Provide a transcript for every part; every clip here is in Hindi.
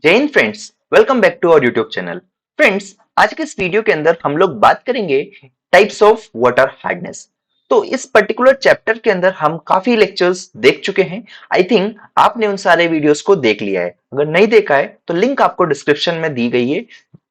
जय हिंद friends, welcome back to our YouTube channel. Friends, आज के इस वीडियो के अंदर हम लोग बात करेंगे टाइप्स ऑफ वाटर हार्डनेस। तो इस पर्टिकुलर चैप्टर के अंदर हम काफी लेक्चर्स देख चुके हैं। आई थिंक आपने उन सारे वीडियोस को देख लिया है। अगर नहीं देखा है तो लिंक आपको डिस्क्रिप्शन में दी गई है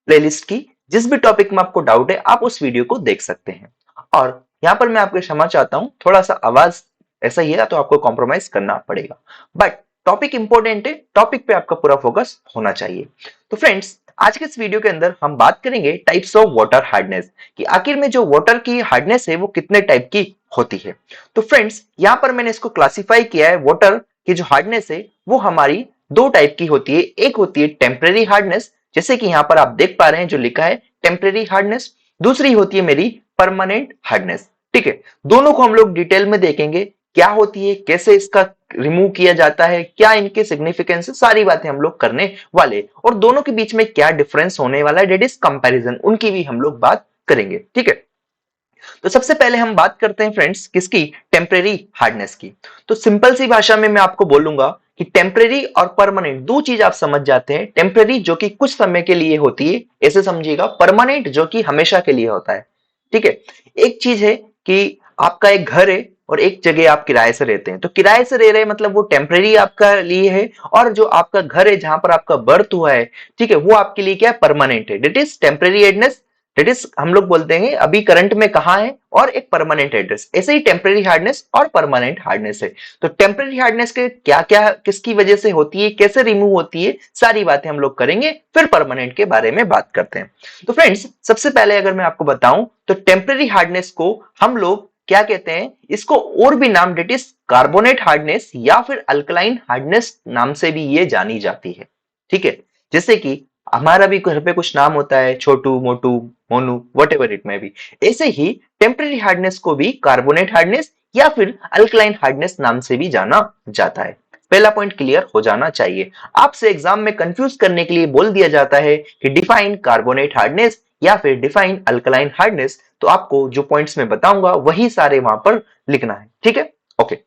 प्लेलिस्ट की। जिस भी टॉपिक में आपको डाउट है आप उस वीडियो को देख सकते हैं। और यहाँ पर मैं आपको क्षमा चाहता हूँ, थोड़ा सा आवाज ऐसा ही है तो आपको कॉम्प्रोमाइज करना पड़ेगा, बट टॉपिक इंपॉर्टेंट है, टॉपिक पे आपका पूरा फोकस होना चाहिए। तो फ्रेंड्स, आज के इस वीडियो के अंदर हम बात करेंगे टाइप्स ऑफ वाटर हार्डनेस, कि आखिर में जो वाटर की हार्डनेस है वो कितने टाइप की होती है। तो फ्रेंड्स, यहाँ पर मैंने इसको क्लासिफाई किया है, वाटर की जो हार्डनेस है वो हमारी दो टाइप की होती है। एक होती है टेम्परेरी हार्डनेस, जैसे कि यहाँ पर आप देख पा रहे हैं जो लिखा है टेम्परेरी हार्डनेस। दूसरी होती है मेरी परमानेंट हार्डनेस। ठीक है, दोनों को हम लोग डिटेल में देखेंगे, क्या होती है, कैसे इसका रिमूव किया जाता है, क्या इनके सिग्निफिकेंस है, सारी बातें हम लोग करने वाले। और दोनों के बीच में क्या डिफरेंस होने वाला है, डेट इज कंपैरिजन, उनकी भी हम लोग बात करेंगे। ठीक है, तो सबसे पहले हम बात करते हैं फ्रेंड्स किसकी, टेम्परेरी हार्डनेस की। तो सिंपल सी भाषा में मैं आपको बोलूंगा कि टेम्परेरी और परमानेंट दो चीज आप समझ जाते हैं। टेम्परेरी जो कि कुछ समय के लिए होती है, ऐसे समझिएगा। परमानेंट जो कि हमेशा के लिए होता है। ठीक है, एक चीज है कि आपका एक घर है और एक जगह आप किराए से रहते हैं, तो किराए से रह रहे हैं मतलब वो टेम्परेरी आपका लिए है, और जो आपका घर है जहां पर आपका बर्थ हुआ है, ठीक है, वो आपके लिए क्या है, परमानेंट है। That is temporary hardness. That is हम लोग बोलते हैं अभी करंट में कहाँ है, और एक परमानेंट एड्रेस। ऐसे ही टेम्परेरी हार्डनेस और परमानेंट हार्डनेस है। तो टेम्परेरी हार्डनेस के क्या क्या किसकी वजह से होती है, कैसे रिमूव होती है, सारी बातें हम लोग करेंगे, फिर परमानेंट के बारे में बात करते हैं। तो फ्रेंड्स, सबसे पहले अगर मैं आपको बताऊं तो टेम्परेरी हार्डनेस को हम लोग क्या कहते हैं, इसको और भी नाम, डेट इज कार्बोनेट हार्डनेस या फिर अल्कलाइन हार्डनेस नाम से भी ये जानी जाती है। ठीक है, जैसे कि हमारा भी घर पे कुछ नाम होता है, छोटू, मोटू, मोनू, वट एवर इट में भी, ऐसे ही टेम्परेरी हार्डनेस को भी कार्बोनेट हार्डनेस या फिर अल्कलाइन हार्डनेस नाम से भी जाना जाता है। पहला पॉइंट क्लियर हो जाना चाहिए। आपसे एग्जाम में कंफ्यूज करने के लिए बोल दिया जाता है कि डिफाइन कार्बोनेट हार्डनेस या फिर डिफाइन अल्कलाइन हार्डनेस, तो आपको जो पॉइंट्स में बताऊंगा वही सारे वहां पर लिखना है। ठीक है, ओके।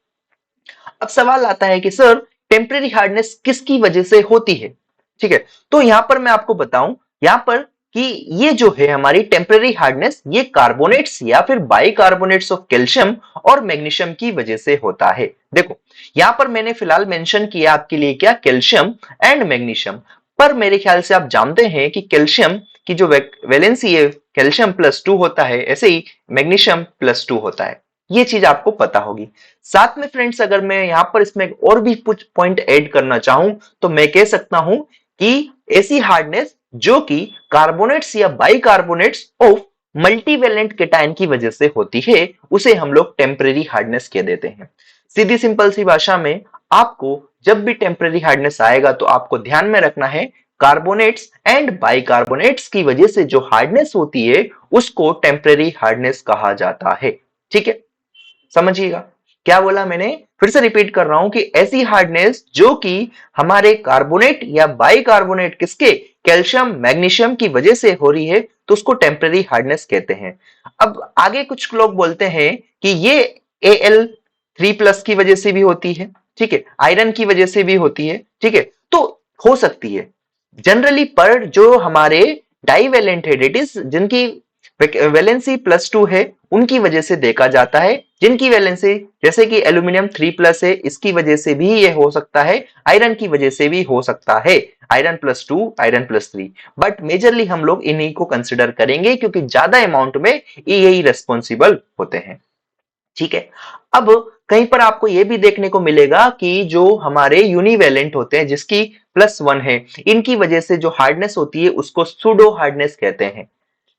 अब सवाल आता है कि सर, टेम्परेरी हार्डनेस किसकी वजह से होती है। ठीक है, तो यहां पर मैं आपको बताऊं यहां पर कि ये जो है हमारी टेम्परेरी हार्डनेस, ये कार्बोनेट्स या फिर बाइकार्बोनेट्स ऑफ कैल्शियम और मैग्नीशियम की वजह से होता है। देखो, यहां पर मैंने फिलहाल मेंशन किया आपके लिए क्या, कैल्शियम एंड मैग्नीशियम। पर मेरे ख्याल से आप जानते हैं कि कैल्शियम की जो वैलेंसी है, कैल्शियम +2 होता है, ऐसे ही मैग्नीशियम +2 होता है। ये चीज आपको पता होगी। साथ में फ्रेंड्स, अगर मैं यहां पर इसमें और भी कुछ पॉइंट ऐड करना चाहूं तो मैं कह सकता हूं कि ऐसी हार्डनेस जो कि कार्बोनेट्स या बाइकार्बोनेट्स ऑफ मल्टीवेलेंट केटायन की वजह से होती है, उसे हम लोग टेम्परेरी हार्डनेस कह देते हैं। सीधी सिंपल सी भाषा में, आपको जब भी टेम्परेरी हार्डनेस आएगा तो आपको ध्यान में रखना है, कार्बोनेट्स एंड बाइकार्बोनेट्स की वजह से जो हार्डनेस होती है उसको टेम्परेरी हार्डनेस कहा जाता है। ठीक है, समझिएगा क्या बोला मैंने, फिर से रिपीट कर रहा हूं कि ऐसी हार्डनेस जो कि हमारे कार्बोनेट या बाइकार्बोनेट किसके, कैल्शियम मैग्नीशियम की वजह से हो रही है, तो उसको टेम्परेरी हार्डनेस कहते हैं। अब आगे कुछ लोग बोलते हैं कि ये Al3+ की वजह से भी होती है, ठीक है, आयरन की वजह से भी होती है। ठीक है, तो हो सकती है जनरली, पर जो हमारे डाइवेलेंट है, डेट इज जिनकी वैलेंसी +2 है, उनकी वजह से देखा जाता है। जिनकी वैलेंसी, जैसे कि एल्यूमिनियम 3+ है, इसकी वजह से भी ये हो सकता है, आयरन की वजह से भी हो सकता है, आयरन +2, आयरन +3। बट मेजरली हम लोग इन्हीं को कंसिडर करेंगे क्योंकि ज्यादा अमाउंट में ये यही रेस्पॉन्सिबल होते हैं। ठीक है, अब कहीं पर आपको यह भी देखने को मिलेगा कि जो हमारे यूनिवेलेंट होते हैं जिसकी +1 है, इनकी वजह से जो हार्डनेस होती है उसको सूडो हार्डनेस कहते हैं।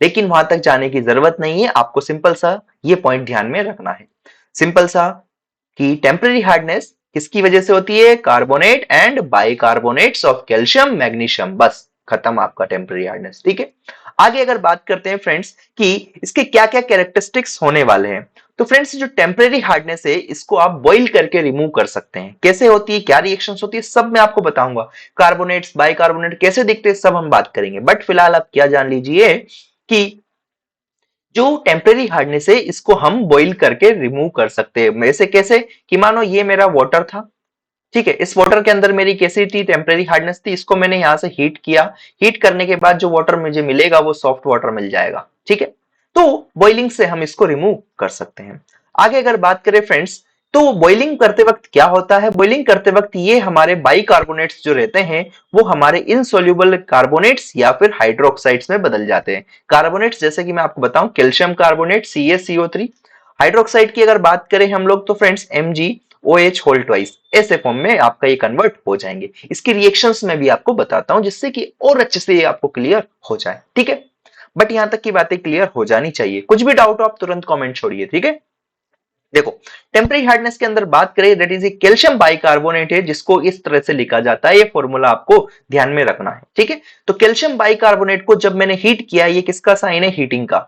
लेकिन वहां तक जाने की जरूरत नहीं है, आपको सिंपल सा ये पॉइंट ध्यान में रखना है, सिंपल सा, कि टेम्परेरी हार्डनेस किसकी वजह से होती है, carbonate and bicarbonates of calcium magnesium, बस खत्म आपका टेम्परेरी हार्डनेस। ठीक है, आगे अगर बात करते हैं फ्रेंड्स कि इसके क्या क्या कैरेक्टरिस्टिक्स होने वाले हैं, तो फ्रेंड्स जो टेम्परेरी हार्डनेस है इसको आप बॉइल करके रिमूव कर सकते हैं। कैसे होती है, क्या रिएक्शंस होती है, सब मैं आपको बताऊंगा। कार्बोनेट्स बाइकार्बोनेट कैसे दिखते हैं सब हम बात करेंगे, बट फिलहाल आप क्या जान लीजिए कि जो टेम्परेरी हार्डनेस है इसको हम बॉइल करके रिमूव कर सकते हैं। वैसे कैसे, कि मानो ये मेरा वाटर था, ठीक है, इस वाटर के अंदर मेरी कैसी थी, टेम्परेरी हार्डनेस थी, इसको मैंने यहां से हीट किया, हीट करने के बाद जो वाटर मुझे मिलेगा वो सॉफ्ट वाटर मिल जाएगा। ठीक है, तो बॉइलिंग से हम इसको रिमूव कर सकते हैं। आगे अगर बात करें फ्रेंड्स, तो बॉइलिंग करते वक्त क्या होता है, बॉइलिंग करते वक्त ये हमारे बाइकार्बोनेट्स जो रहते हैं वो हमारे इनसोल्यूबल कार्बोनेट्स या फिर हाइड्रोक्साइड्स में बदल जाते हैं। कार्बोनेट्स जैसे कि मैं आपको बताऊं, कैल्शियम कार्बोनेट CaCO3, हाइड्रोक्साइड की अगर बात करें हम लोग तो फ्रेंड्स MgOH होल ट्वाइस, ऐसे फॉर्म में आपका ये कन्वर्ट हो जाएंगे। इसकी रिएक्शंस में भी आपको बताता हूं जिससे कि और अच्छे से ये आपको क्लियर हो जाए। ठीक है, बट यहां तक की बातें क्लियर हो जानी चाहिए। कुछ भी डाउट हो आप तुरंत कमेंट छोड़िए। ठीक है, देखो टेम्परेरी हार्डनेस के अंदर बात करें, that is a calcium bicarbonate है, जिसको इस तरह से लिखा जाता है, ये फॉर्मूला आपको ध्यान में रखना है। ठीक है, तो कैल्शियम बाइकार्बोनेट को जब मैंने हीट किया, ये किसका साइन है, हीटिंग का।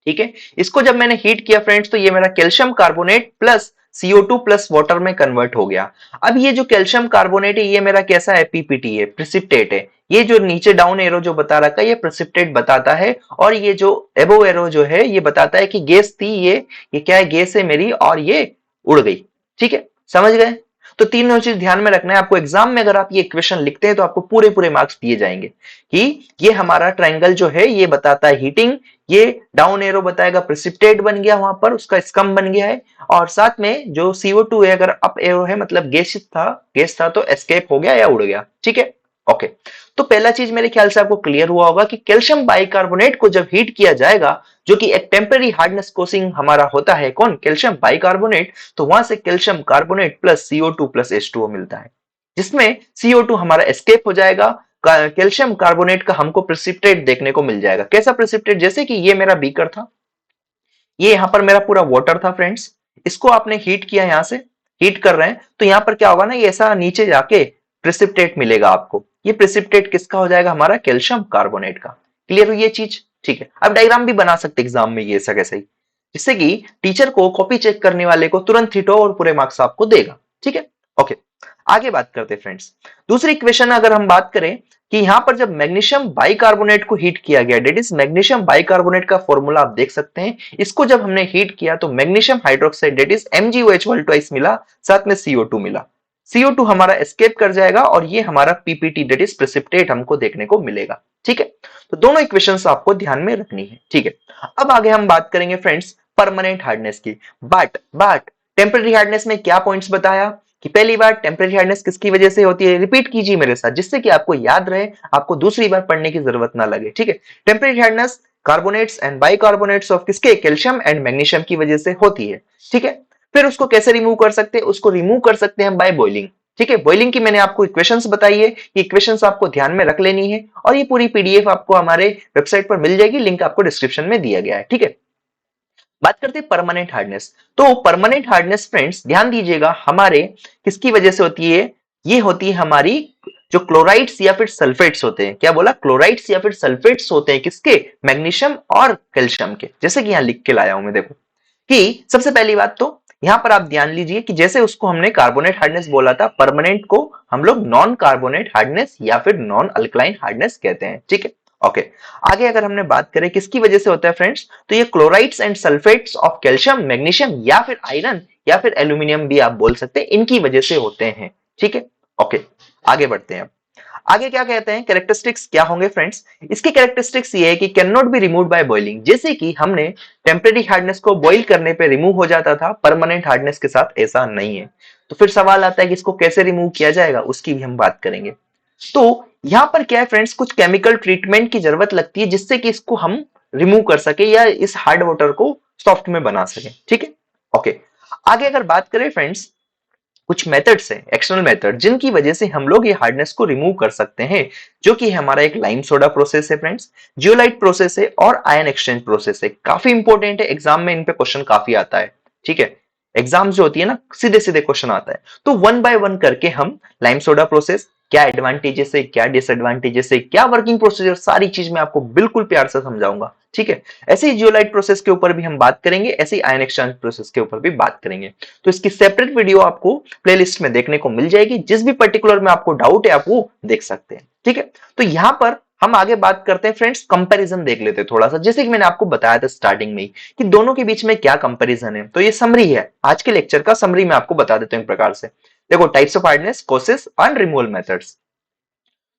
ठीक है, इसको जब मैंने हीट किया फ्रेंड्स, तो ये मेरा calcium carbonate plus CO2 plus water में कन्वर्ट हो गया। अब ये जो कैल्शियम कार्बोनेट है ये मेरा कैसा है, PPT है, प्रिसिपिटेट है। ये जो नीचे डाउन एरो जो बता रखा है ये प्रिसिपिटेट बताता है, और ये जो एबो एरो जो है ये बताता है कि गैस थी, ये क्या है, गैस है मेरी, और ये उड़ गई। ठीक है, समझ गए। तो तीनों चीज ध्यान में रखना है आपको। एग्जाम में अगर आप ये इक्वेशन लिखते हैं तो आपको पूरे पूरे मार्क्स दिए जाएंगे कि ये हमारा ट्रायंगल जो है ये बताता है हीटिंग, ये डाउन एरो बताएगा प्रेसिपिटेट बन गया, वहां पर उसका स्कम बन गया है, और साथ में जो CO2 है अगर अप एरो है मतलब गैस था तो एस्केप हो गया या उड़ गया। ठीक है, ओके। तो पहला चीज मेरे ख्याल से आपको क्लियर हुआ होगा कि कैल्शियम बाइकार्बोनेट को जब हीट किया जाएगा, जो कि एक टेम्परेरी हार्डनेस कोसिंग हमारा होता है, कौन, कैल्शियम बाइकार्बोनेट, तो वहां से calcium carbonate plus CO2 plus H2O मिलता है, जिसमें CO2 हमारा एस्केप हो जाएगा, कैल्शियम कार्बोनेट का हमको प्रेसिपिटेट देखने को मिल जाएगा। कैसा प्रेसिपिटेट, जैसे कि ये मेरा बीकर था, ये यहां पर मेरा पूरा वाटर था फ्रेंड्स, इसको आपने हीट किया, यहां से हीट कर रहे हैं तो यहां पर क्या होगा ना, ये ऐसा नीचे जाके प्रेसिपिटेट मिलेगा आपको। ये प्रेसिपिटेट किसका हो जाएगा, हमारा कैल्शियम कार्बोनेट का। क्लियर हुई ये चीज। ठीक है, अब डायग्राम भी बना सकते एग्जाम में ये ऐसा कैसे ही, जिससे कि टीचर को कॉपी चेक करने वाले को तुरंत हिट हो और पूरे मार्क्स आपको देगा। ठीक है, ओके। आगे बात करते हैं फ्रेंड्स, दूसरी इक्वेशन अगर हम बात करें कि यहां पर जब मैग्नीशियम बाइकार्बोनेट को हीट किया गया, डेट इज मैग्नीशियम बाइकार्बोनेट का फॉर्मूला आप देख सकते हैं, इसको जब हमने हीट किया तो magnesium hydroxide that is MgOH whole twice मिला, साथ में CO2 मिला। CO2 हमारा एस्केप कर जाएगा और ये हमारा PPT डेट इज प्रेसिपिटेट हमको देखने को मिलेगा। ठीक है, तो दोनों इक्वेशंस आपको ध्यान में रखनी है। ठीक है, अब आगे हम बात करेंगे फ्रेंड्स परमानेंट हार्डनेस की। बट टेम्परेरी हार्डनेस में क्या पॉइंट्स बताया कि पहली बार टेम्परेरी हार्डनेस किसकी वजह से होती है, रिपीट कीजिए मेरे साथ जिससे कि आपको याद रहे, आपको दूसरी बार पढ़ने की जरूरत ना लगे। ठीक है, temporary hardness carbonates and bicarbonates of किसके, कैल्शियम एंड मैग्नीशियम की वजह से होती है। ठीक है, फिर उसको कैसे रिमूव कर सकते हैं, उसको रिमूव कर सकते हैं बाय बॉइलिंग। ठीक है, बॉइलिंग की मैंने आपको इक्वेशंस बताई है, ये इक्वेशंस आपको ध्यान में रख लेनी है, और ये पूरी PDF आपको हमारे वेबसाइट पर मिल जाएगी, लिंक आपको डिस्क्रिप्शन में दिया गया है। ठीक है, बात करते हैं परमानेंट हार्डनेस। तो परमानेंट हार्डनेस फ्रेंड्स ध्यान दीजिएगा हमारे किसकी वजह से होती है, ये होती है हमारी जो क्लोराइड्स या फिर सल्फेट्स होते हैं, क्या बोला, क्लोराइड्स या फिर सल्फेट्स होते हैं किसके, मैग्नीशियम और कैल्शियम के। जैसे कि यहां लिख के लाया हूं मैं, देखो कि सबसे पहली बात तो यहां पर आप ध्यान लीजिए कि जैसे उसको हमने कार्बोनेट हार्डनेस बोला था, परमानेंट को हम लोग नॉन कार्बोनेट हार्डनेस या फिर नॉन अल्कलाइन हार्डनेस कहते हैं। ठीक है, ओके। आगे अगर हमने बात करें किसकी वजह से होता है फ्रेंड्स, तो ये chlorides and sulphates of calcium, magnesium या फिर आयरन या फिर एल्यूमिनियम भी आप बोल सकते हैं, इनकी वजह से होते हैं। ठीक है, ओके। आगे बढ़ते हैं। आगे क्या कहते हैं, कैरेक्टरिस्टिक्स क्या होंगे फ्रेंड्स, इसके कैरेक्टरिस्टिक्स ये है कि can not be removed by boiling. जैसे कि हमने टेम्परेरी हार्डनेस को बॉइल करने पे रिमूव हो जाता था, परमानेंट हार्डनेस के साथ ऐसा नहीं है। तो फिर सवाल आता है कि इसको कैसे रिमूव किया जाएगा, उसकी भी हम बात करेंगे। तो यहां पर क्या है फ्रेंड्स, कुछ केमिकल ट्रीटमेंट की जरूरत लगती है जिससे कि इसको हम रिमूव कर सके या इस हार्ड वाटर को सॉफ्ट में बना सके। ठीक है, ओके। आगे अगर बात करें फ्रेंड्स, कुछ मेथड्स हैं, एक्सटर्नल मेथड, जिनकी वजह से हम लोग ये हार्डनेस को रिमूव कर सकते हैं, जो कि हमारा एक लाइम सोडा प्रोसेस है फ्रेंड्स, जियोलाइट प्रोसेस है और आयन एक्सचेंज प्रोसेस है। काफी इंपॉर्टेंट है, एग्जाम में इन पे क्वेश्चन काफी आता है। ठीक है, एग्जाम जो होती है ना, सीधे सीधे क्वेश्चन आता है। तो वन बाय वन करके हम लाइम सोडा प्रोसेस, क्या एडवांटेजेस है, क्या डिसएडवांटेजेस है, क्या वर्किंग प्रोसीजर, सारी चीज मैं आपको बिल्कुल प्यार से समझाऊंगा। ठीक है, ऐसे ही जियोलाइट प्रोसेस के ऊपर भी हम बात करेंगे, ऐसे ही आयन एक्सचेंज प्रोसेस के ऊपर भी बात करेंगे। तो इसकी सेपरेट वीडियो आपको प्लेलिस्ट में देखने को मिल जाएगी, जिस भी पर्टिकुलर में आपको डाउट है आप वो देख सकते हैं। ठीक है, तो यहां पर हम आगे बात करते हैं फ्रेंड्स, कंपैरिजन देख लेते हैं थोड़ा सा, जैसे कि मैंने आपको बताया था स्टार्टिंग में ही कि दोनों के बीच में क्या कंपैरिजन है। तो ये समरी है, आज के लेक्चर का समरी मैं आपको बता देता हूं एक प्रकार से। देखो, types of hardness, causes and removal methods.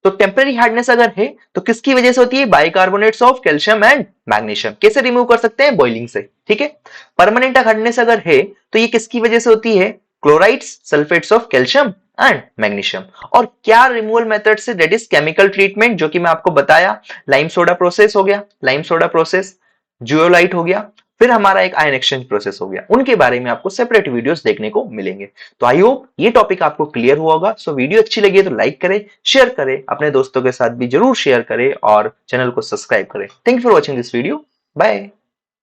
तो टेम्पररी हार्डनेस अगर है तो किसकी वजह से होती है? Bicarbonates of calcium and magnesium. कैसे रिमूव कर सकते हैं? बॉइलिंग से, ठीक है। परमानेंट हार्डनेस अगर है तो ये किसकी वजह से होती है? Chlorides, sulphates of calcium and magnesium. और क्या रिमूवल मेथड से? दैट इज केमिकल ट्रीटमेंट, जो कि मैं आपको बताया, लाइम सोडा प्रोसेस हो गया, लाइम सोडा प्रोसेस, जियोलाइट हो गया, फिर हमारा एक आयन एक्सचेंज प्रोसेस हो गया। उनके बारे में आपको सेपरेट वीडियोस देखने को मिलेंगे। तो आई होप ये टॉपिक आपको क्लियर हुआ होगा। सो वीडियो अच्छी लगी है तो लाइक करें, शेयर करें, अपने दोस्तों के साथ भी जरूर शेयर करें और चैनल को सब्सक्राइब करें। Thank you for watching this video. Bye.